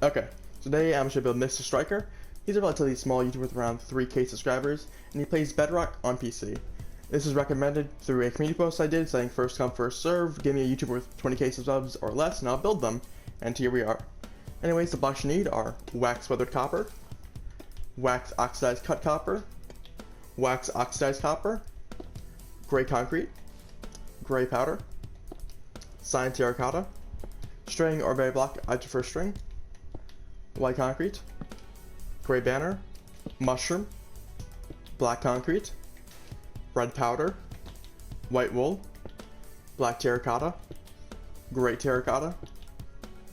Okay, today I'm going to build MysticStriker. He's a relatively small YouTuber with around 3K subscribers, and he plays Bedrock on PC. This is recommended through a community post I did saying first come first serve, give me a YouTuber with 20K subs or less and I'll build them, and here we are. Anyways, the blocks you need are wax weathered copper, wax oxidized cut copper, wax oxidized copper, gray concrete, gray powder, cyan terracotta, string or berry block, I prefer string, white concrete, gray banner, mushroom, black concrete, red powder, white wool, black terracotta, gray terracotta,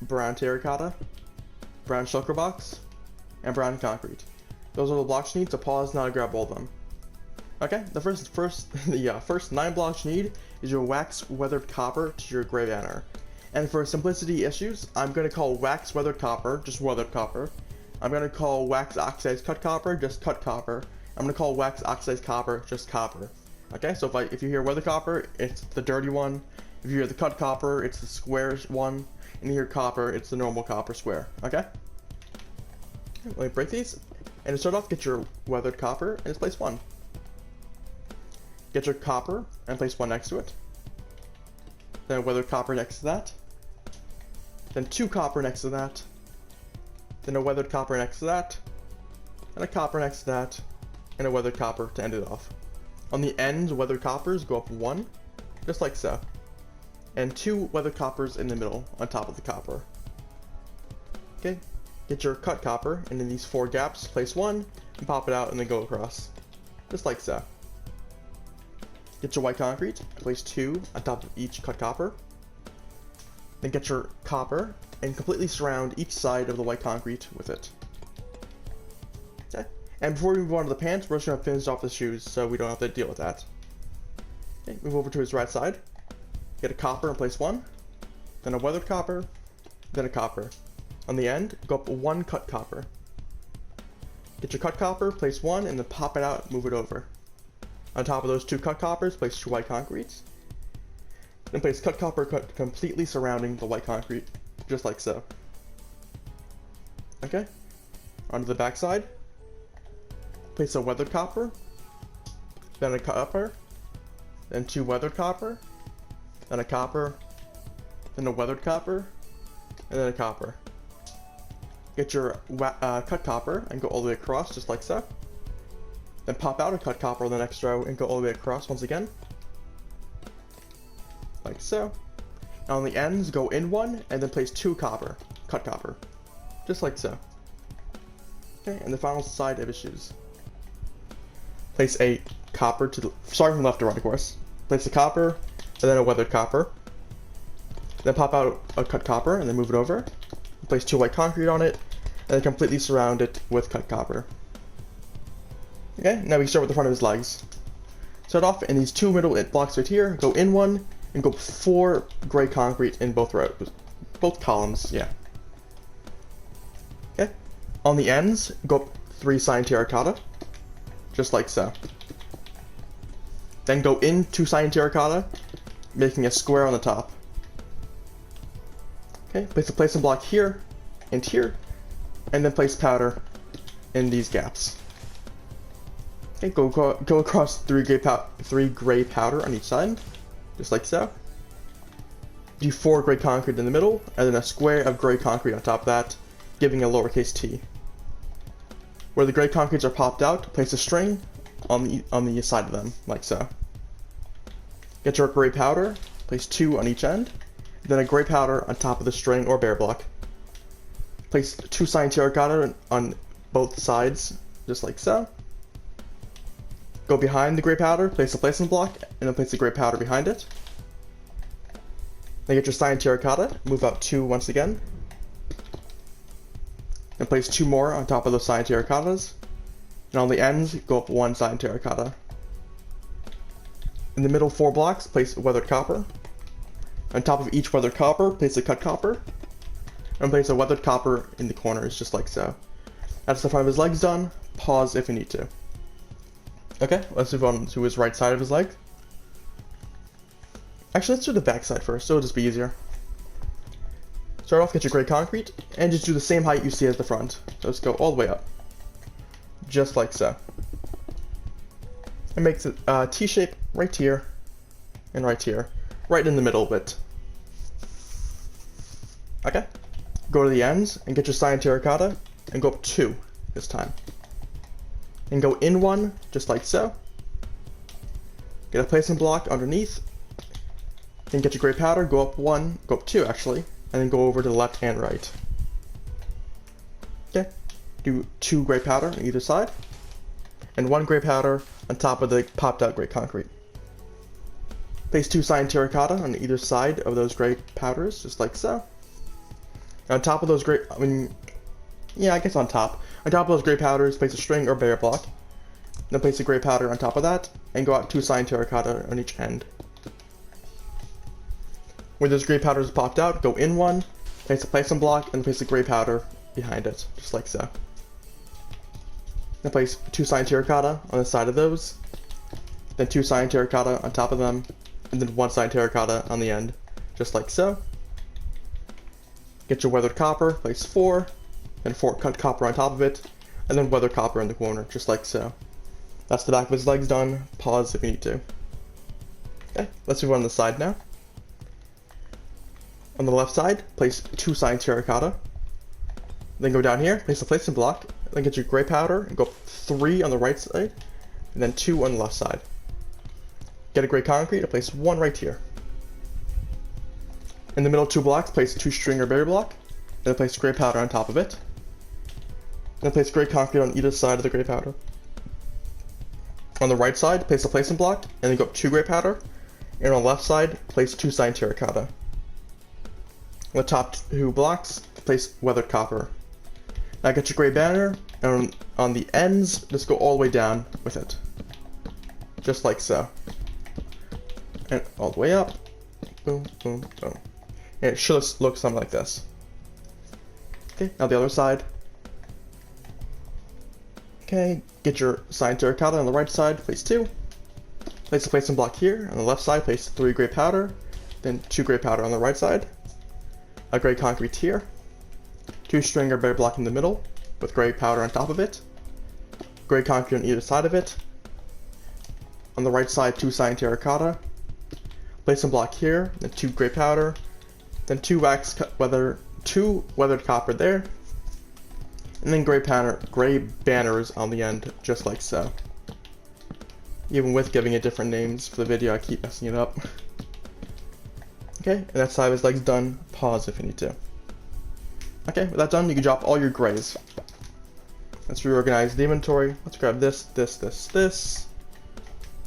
brown terracotta, brown shulker box, and brown concrete. Those are the blocks you need, so pause now to grab all of them. Okay, the first 9 blocks you need is your wax weathered copper to your gray banner. And for simplicity issues, I'm going to call wax weathered copper just weathered copper. I'm going to call wax oxidized cut copper just cut copper. I'm going to call wax oxidized copper just copper. Okay, so if you hear weathered copper, it's the dirty one. If you hear the cut copper, it's the square one. And you hear copper, it's the normal copper square. Okay? Let me break these. And to start off, get your weathered copper and just place 1. Get your copper and place 1 next to it. Then a weathered copper next to that. Then 2 copper next to that. Then a weathered copper next to that. And a copper next to that. And a weathered copper to end it off. On the ends, weathered coppers go up 1, just like so. And 2 weathered coppers in the middle, on top of the copper. Okay, get your cut copper, and in these 4 gaps, place 1, and pop it out, and then go across. Just like so. Get your white concrete, place 2 on top of each cut copper. Then get your copper, and completely surround each side of the white concrete with it. Okay. And before we move on to the pants, we're just going to finish off the shoes so we don't have to deal with that. Okay, move over to his right side. Get a copper and place 1. Then a weathered copper. Then a copper. On the end, go up 1 cut copper. Get your cut copper, place 1, and then pop it out, move it over. On top of those 2 cut coppers, place 2 white concretes. Then place cut copper completely surrounding the white concrete, just like so. Okay, onto the back side. Place a weathered copper, then a copper, then 2 weathered copper, then a copper, then a weathered copper, and then a copper. Get your cut copper and go all the way across, just like so. Then pop out a cut copper on the next row and go all the way across once again. Like so. Now on the ends, go in 1 and then place 2 copper, cut copper. Just like so. Okay, and the final side of his shoes. Place a copper to the, starting from left to right of course. Place a copper, and then a weathered copper. Then pop out a cut copper and then move it over. Place 2 white concrete on it, and then completely surround it with cut copper. Okay, now we start with the front of his legs. Start off in these 2 middle blocks right here, go in 1, and go 4 gray concrete in both rows, both columns, yeah. Okay, on the ends, go up 3 cyan terracotta, just like so. Then go in 2 cyan terracotta, making a square on the top. Okay, place a placement block here, and here, and then place powder in these gaps. Okay, go across 3 gray powder on each side, just like so. Do 4 gray concrete in the middle, and then a square of gray concrete on top of that, giving a lowercase t. Where the gray concretes are popped out, place a string on the side of them, like so. Get your gray powder, place 2 on each end, then a gray powder on top of the string or bear block. Place 2 cyan terracotta on both sides, just like so. Go behind the gray powder, place a placement block, and then place the gray powder behind it. Then get your cyan terracotta, move up 2 once again. And place 2 more on top of those cyan terracottas. And on the ends, go up 1 cyan terracotta. In the middle 4 blocks, place weathered copper. On top of each weathered copper, place a cut copper. And place a weathered copper in the corners, just like so. That's the front of his legs done. Pause if you need to. Okay, let's move on to his right side of his leg. Actually, let's do the back side first, so it'll just be easier. Start off, get your gray concrete, and just do the same height you see at the front. So let's go all the way up. Just like so. And makes it a T-shape right here, and right here. Right in the middle of it. Okay. Go to the ends, and get your cyan terracotta, and go up 2 this time. And go in 1, just like so. Get a placement block underneath. Then get your gray powder, go up 1, go up 2 actually, and then go over to the left and right. Okay. Do 2 gray powder on either side, and 1 gray powder on top of the popped out gray concrete. Place 2 cyan terracotta on either side of those gray powders, just like so. And on top of those gray, I guess on top of those gray powders, place a string or barrier block. Then place a gray powder on top of that, and go out 2 cyan terracotta on each end. Where those gray powders popped out, go in 1, place a placement block, and place a gray powder behind it, just like so. Then place 2 cyan terracotta on the side of those, then 2 cyan terracotta on top of them, and then 1 cyan terracotta on the end, just like so. Get your weathered copper, place 4, and 4 cut copper on top of it, and then weathered copper in the corner, just like so. That's the back of his legs done. Pause if you need to. Okay, let's move on to the side now. On the left side, place 2 cyan terracotta. Then go down here, place a placement block, then get your gray powder, and go up 3 on the right side, and then 2 on the left side. Get a gray concrete, and place 1 right here. In the middle 2 blocks, place 2 string or barrier block, then place gray powder on top of it. Then place gray concrete on either side of the gray powder. On the right side, place a placement block, and then go up 2 gray powder, and on the left side, place 2 cyan terracotta. On the top 2 blocks, place weathered copper. Now get your gray banner, and on the ends, just go all the way down with it. Just like so. And all the way up. Boom, boom, boom. And it should look something like this. Okay, now the other side. Okay, get your cyan terracotta on the right side, place 2. Place a placement block here. On the left side, place 3 gray powder, then 2 gray powder on the right side. A gray concrete here. 2 string or barrier block in the middle, with gray powder on top of it. Gray concrete on either side of it. On the right side, 2 cyan terracotta. Place a block here, then 2 gray powder, then 2 weathered copper there, and then gray banners on the end, just like so. Even with giving it different names for the video, I keep messing it up. Okay, and that side of his leg's done. Pause if you need to. Okay, with that done, you can drop all your grays. Let's reorganize the inventory. Let's grab this.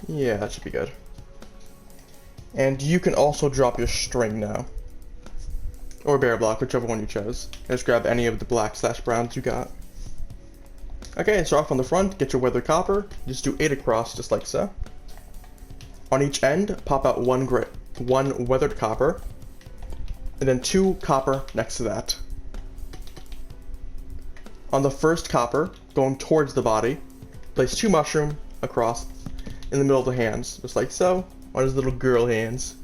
Yeah, that should be good. And you can also drop your string now. Or barrier block, whichever one you chose. Just grab any of the black/browns you got. Okay, and start off on the front, get your weathered copper. Just do 8 across, just like so. On each end, pop out 1 weathered copper, and then 2 copper next to that. On the first copper, going towards the body, place 2 mushroom across in the middle of the hands, just like so, on his little girl hands.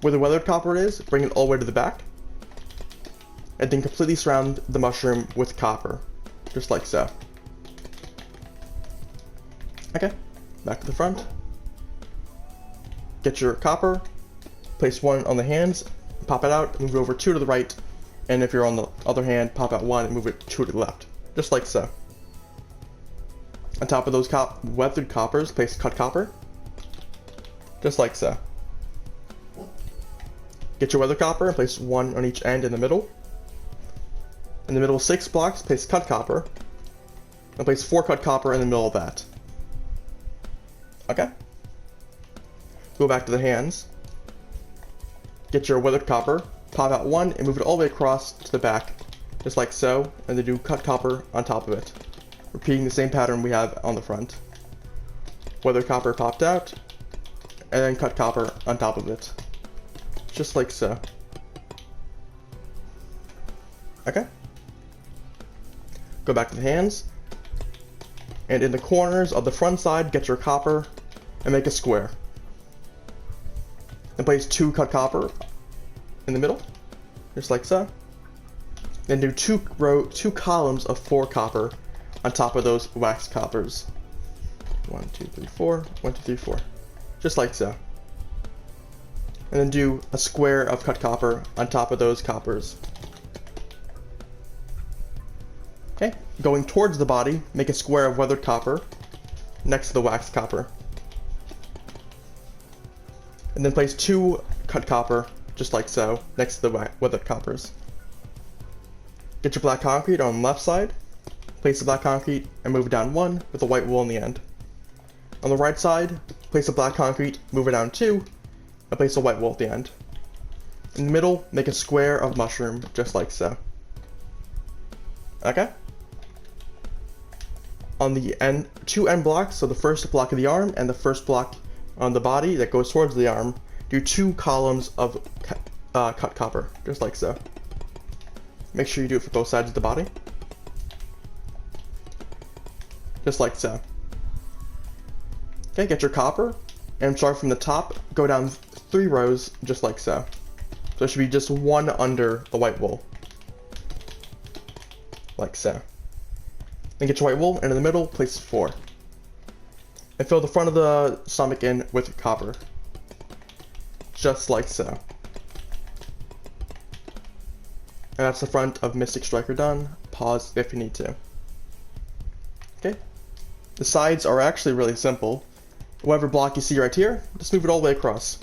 Where the weathered copper is, bring it all the way to the back, and then completely surround the mushroom with copper, just like so. Okay, back to the front. Get your copper, place 1 on the hands, pop it out, move it over 2 to the right, and if you're on the other hand, pop out 1 and move it 2 to the left, just like so. On top of those weathered coppers, place cut copper, just like so. Get your weathered copper and place 1 on each end in the middle. In the middle of 6 blocks, place cut copper, and place 4 cut copper in the middle of that. Okay. Go back to the hands. Get your weathered copper, pop out 1, and move it all the way across to the back, just like so, and then do cut copper on top of it. Repeating the same pattern we have on the front. Weathered copper popped out, and then cut copper on top of it. Just like so. Okay. Go back to the hands, and in the corners of the front side, get your copper and make a square. Then place 2 cut copper in the middle, just like so. Then do two columns of 4 copper on top of those wax coppers. 1, 2, 3, 4. 1, 2, 3, 4. Just like so. And then do a square of cut copper on top of those coppers. Okay, going towards the body, make a square of weathered copper next to the wax copper. And then place 2 cut copper, just like so, next to the weathered coppers. Get your black concrete on the left side, place the black concrete and move it down 1 with a white wool in the end. On the right side, place the black concrete, move it down 2, and place a white wool at the end. In the middle, make a square of mushroom, just like so. Okay? On the end, 2 end blocks, so the first block of the arm and the first block on the body that goes towards the arm, do 2 columns of cut copper, just like so. Make sure you do it for both sides of the body. Just like so. Okay, get your copper, and start from the top, go down 3 rows, just like so. So it should be just 1 under the white wool. Like so. Then get your white wool, and in the middle, place 4. And fill the front of the stomach in with copper. Just like so. And that's the front of MysticStriker done. Pause if you need to. Okay. The sides are actually really simple. Whatever block you see right here, just move it all the way across.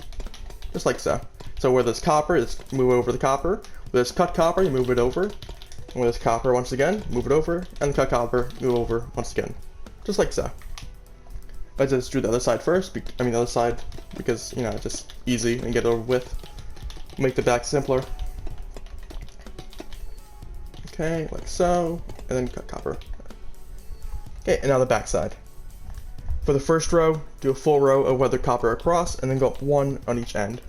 Just like so. So where there's copper, just move over the copper. Where there's cut copper, you move it over. And where there's copper, once again, move it over. And the cut copper, move over once again. Just like so. Let's just do the other side first. The other side, because, you know, it's just easy and get it over with. Make the back simpler. Okay, like so. And then cut copper. Okay, and now the back side. For the first row, do a full row of weathered copper across, and then go up 1 on each end.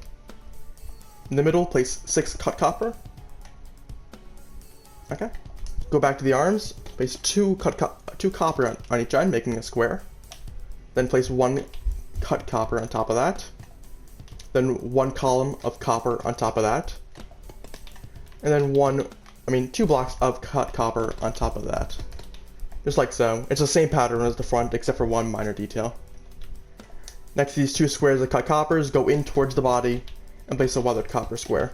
In the middle, place 6 cut copper. Okay. Go back to the arms, place 2 copper on each end, making a square. Then place 1 cut copper on top of that. Then 1 column of copper on top of that. And then 2 blocks of cut copper on top of that. Just like so. It's the same pattern as the front, except for 1 minor detail. Next to these 2 squares of cut coppers, go in towards the body and place a weathered copper square.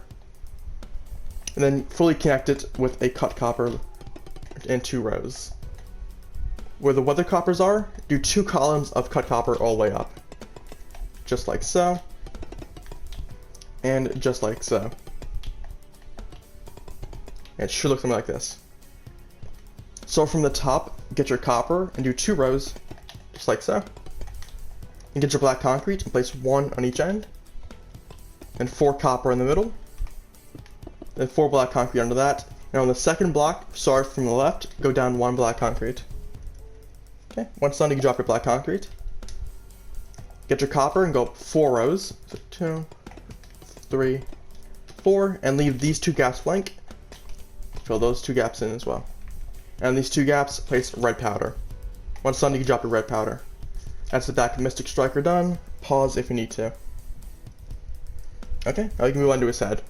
And then fully connect it with a cut copper in 2 rows. Where the weathered coppers are, do 2 columns of cut copper all the way up. Just like so. And just like so. It should look something like this. So from the top, get your copper and do 2 rows, just like so. And get your black concrete and place 1 on each end. And 4 copper in the middle. Then 4 black concrete under that. And on the second block, start from the left, go down 1 black concrete. Okay, once done, you can drop your black concrete. Get your copper and go up 4 rows. So 2, 3, 4, and leave these 2 gaps blank. Fill those 2 gaps in as well. And these 2 gaps, place red powder. Once done, you can drop your red powder. That's the back of MysticStriker done. Pause if you need to. Okay, now you can move on to his head.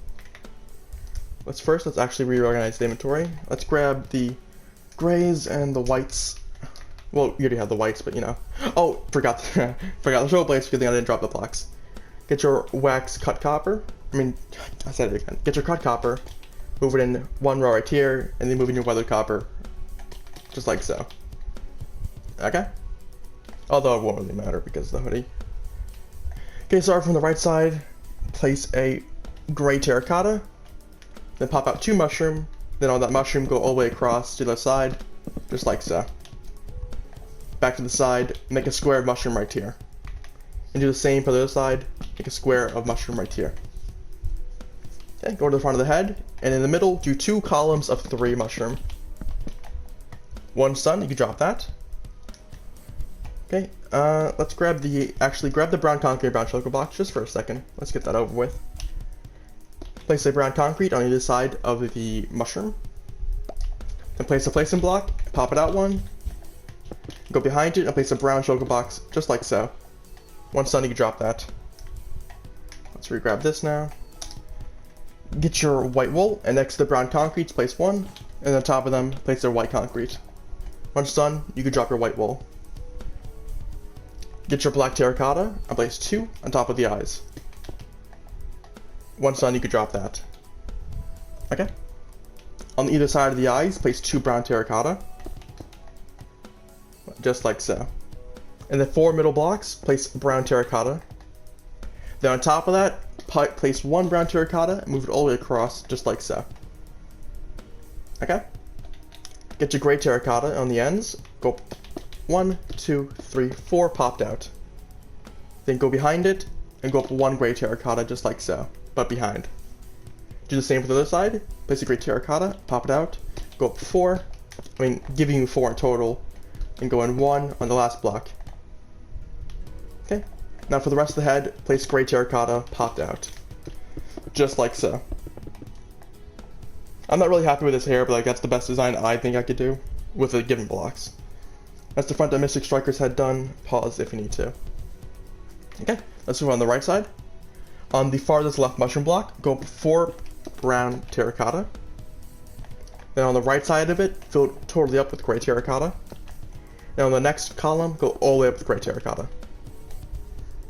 Let's actually reorganize the inventory. Let's grab the grays and the whites. Well, you already have the whites, but you know. Oh, forgot the show blades. Good thing I didn't drop the blocks. Get your wax cut copper. I said it again. Get your cut copper. Move it in 1 row right here, and then move in your weathered copper. Just like so. Okay? Although it won't really matter because of the hoodie. Okay, start from the right side. Place a gray terracotta. Then pop out 2 mushroom. Then on that mushroom, go all the way across to the side. Just like so. Back to the side, make a square of mushroom right here. And do the same for the other side. Make a square of mushroom right here. Okay, go to the front of the head. And in the middle, do 2 columns of 3 mushroom. Once done, you can drop that. Okay, let's grab the brown concrete and brown chocolate blocks just for a second. Let's get that over with. Place a brown concrete on either side of the mushroom. Then place a placement block, pop it out 1. Go behind it and place a brown chocolate box, just like so. Once done, you can drop that. Let's re-grab this now. Get your white wool, and next to the brown concrete, place 1. and on top of them, place their white concrete. Once done, you can drop your white wool. Get your black terracotta and place 2 on top of the eyes. Once done, you can drop that. Okay. On either side of the eyes, place 2 brown terracotta. Just like so. In the 4 middle blocks, place brown terracotta. Then on top of that, place 1 brown terracotta and move it all the way across, just like so. Okay? Get your gray terracotta on the ends. Go 1, 2, 3, 4 popped out. Then go behind it and go up 1 gray terracotta, just like so, but behind. Do the same for the other side. Place a gray terracotta, pop it out, go up 4, giving you 4 in total, and go in 1 on the last block. Okay, now for the rest of the head, place gray terracotta, popped out. Just like so. I'm not really happy with this hair, but that's the best design I think I could do with the given blocks. That's the front of MysticStriker's head done. Pause if you need to. Okay, let's move on the right side. On the farthest left mushroom block, go up 4 brown terracotta. Then on the right side of it, fill it totally up with gray terracotta. Now on the next column, go all the way up with gray terracotta.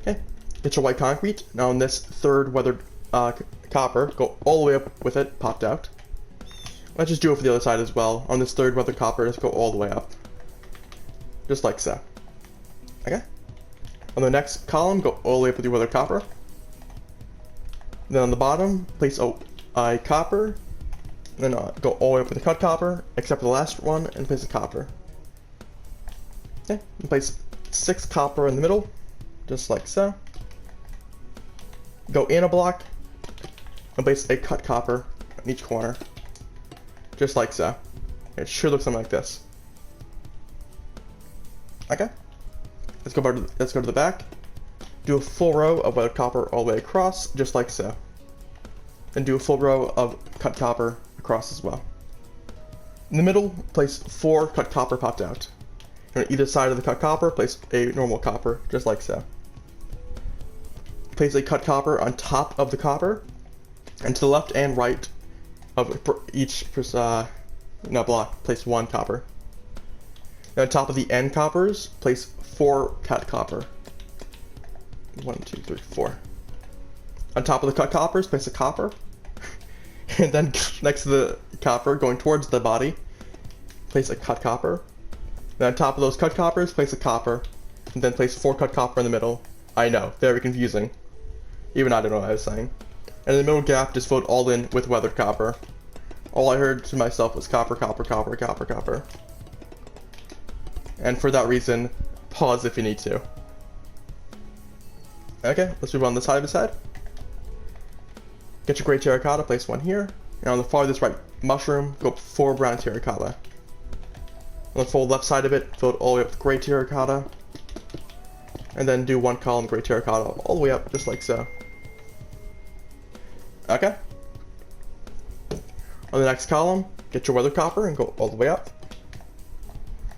Okay, get your white concrete. Now on this 3rd weathered copper, go all the way up with it, popped out. Let's just do it for the other side as well. On this 3rd weathered copper, just go all the way up. Just like so. Okay? On the next column, go all the way up with your weathered copper. Then on the bottom, place a copper. Then go all the way up with the cut copper, except for the last one, and place a copper. Okay, and place 6 copper in the middle, just like so. Go in a block, and place a cut copper in each corner, just like so. It should look something like this. Okay, let's go to the back. Do a full row of weathered copper all the way across, just like so. And do a full row of cut copper across as well. In the middle, place 4 cut copper popped out. And on either side of the cut copper, place a normal copper, just like so. Place a cut copper on top of the copper, and to the left and right of each block, place 1 copper. Now on top of the end coppers, place 4 cut copper. 1, 2, 3, 4. On top of the cut coppers, place a copper. And then next to the copper, going towards the body, place a cut copper. Then on top of those cut coppers, place a copper. And then place 4 cut copper in the middle. I know, very confusing. Even I don't know what I was saying. And in the middle gap, just fill it all in with weathered copper. All I heard to myself was copper, copper, copper, copper, copper. And for that reason, pause if you need to. Okay, let's move on to the side of his head. Get your gray terracotta, place 1 here. And on the farthest right mushroom, go up 4 brown terracotta. On the full left side of it, fill it all the way up with gray terracotta. And then do 1 column gray terracotta all the way up, just like so. Okay. On the next column, get your weathered copper and go all the way up.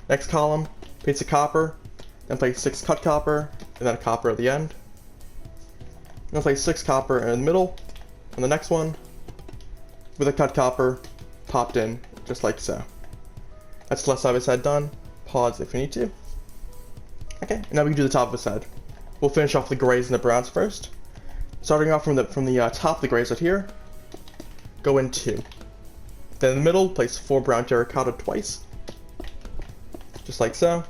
Next column, place a copper, then place 6 cut copper, and then a copper at the end. Then place 6 copper in the middle, on the next one, with a cut copper popped in, just like so. That's the left side of his head done. Pause if you need to. Okay, now we can do the top of his head. We'll finish off the grays and the browns first. Starting off from the top of the grays right here, go in 2. Then in the middle, place 4 brown terracotta twice, just like so,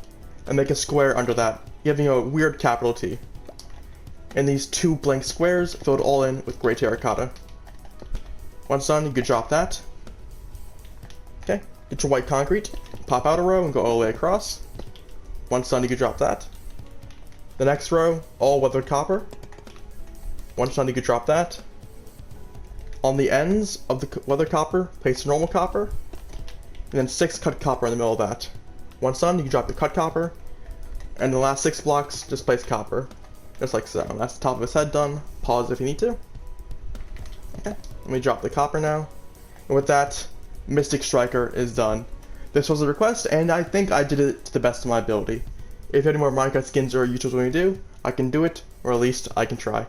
and make a square under that, giving a weird capital T. In these 2 blank squares, fill it all in with gray terracotta. Once done, you can drop that. Okay, get your white concrete, pop out a row and go all the way across. Once done, you can drop that. The next row, all weathered copper. Once done, you can drop that. On the ends of the weathered copper, place normal copper, and then 6 cut copper in the middle of that. Once done, you can drop the cut copper, and the last 6 blocks, just place copper. Just like so. That's the top of his head done. Pause if you need to. Okay, let me drop the copper now. And with that, MysticStriker is done. This was a request, and I think I did it to the best of my ability. If any more Minecraft skins or YouTubes want me to do, I can do it, or at least I can try.